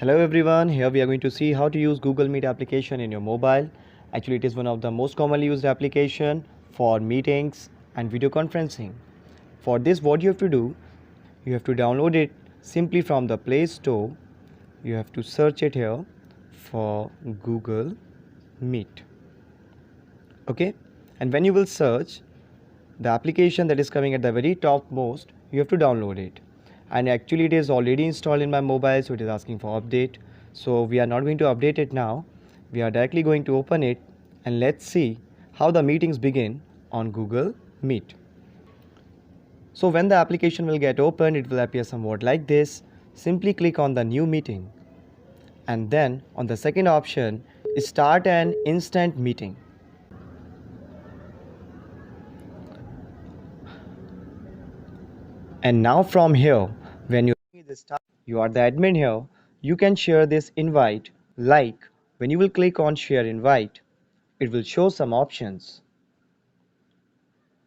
Hello everyone, here we are going to see how to use Google Meet application in your mobile. Actually, it is one of the most commonly used application for meetings and video conferencing. For this, what you have to do, you have to download it simply from the Play Store. You have to search it here for Google Meet. Okay, and when you will search the application that is coming at the very top most, you have to download it. And actually it is already installed in my mobile, so it is asking for update. So we are not going to update it now. We are directly going to open it and let's see how the meetings begin on Google Meet. So when the application will get opened, it will appear somewhat like this. Simply click on the new meeting and then on the second option, start an instant meeting. And now from here, when you are the admin here, you can share this invite. Like when you will click on share invite, it will show some options.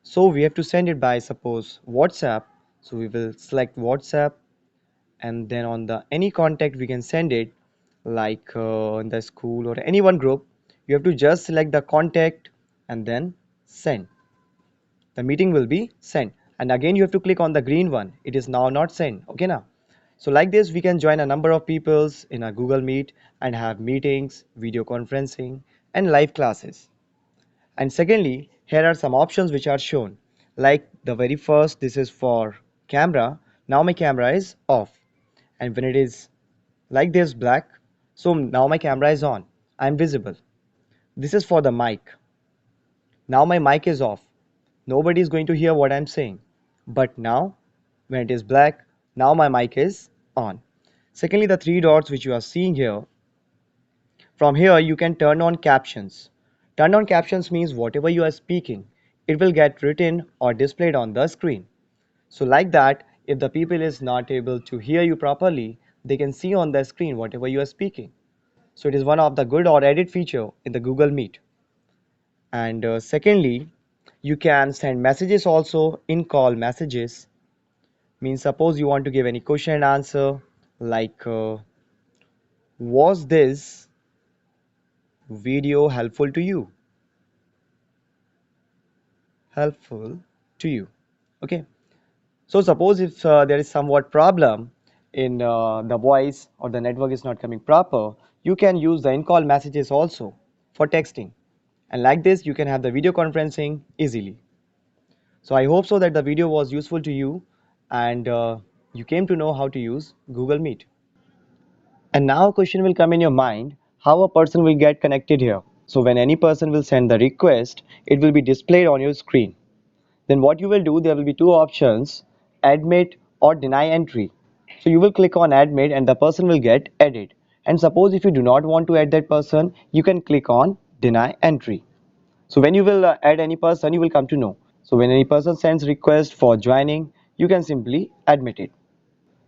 So we have to send it by suppose WhatsApp. So we will select WhatsApp and then on the any contact we can send it like in the school or any one group. You have to just select the contact and then send. The meeting will be sent and again you have to click on the green one. It is now not sent. Okay now. So like this we can join a number of peoples in a Google Meet and have meetings, video conferencing and live classes. And secondly, here are some options which are shown. Like the very first, this is for camera. Now my camera is off. And when it is like this black, so now my camera is on. I am visible. This is for the mic. Now my mic is off. Nobody is going to hear what I'm saying. But now, when it is black, now my mic is on. Secondly, the three dots which you are seeing here, from here you can turn on captions. Turn on captions means whatever you are speaking, it will get written or displayed on the screen. So like that, if the people is not able to hear you properly, they can see on the screen whatever you are speaking. So it is one of the good or added feature in the Google Meet. And secondly, you can send messages also in call messages. Means suppose you want to give any question and answer like was this video helpful to you? Helpful to you. Okay. So suppose if there is somewhat problem in the voice or the network is not coming proper, you can use the in-call messages also for texting. And like this, you can have the video conferencing easily. So I hope so that the video was useful to you and you came to know how to use Google Meet. And now a question will come in your mind, how a person will get connected here. So when any person will send the request, it will be displayed on your screen. Then what you will do, there will be two options, admit or deny entry. So you will click on admit and the person will get added. And suppose if you do not want to add that person, you can click on deny entry. So when you will add any person, you will come to know. So when any person sends request for joining, you can simply admit it.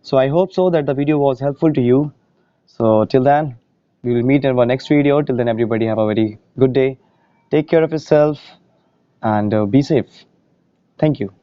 So I hope so that the video was helpful to you. So till then, we will meet in our next video. Till then, everybody have a very good day. Take care of yourself and be safe. Thank you.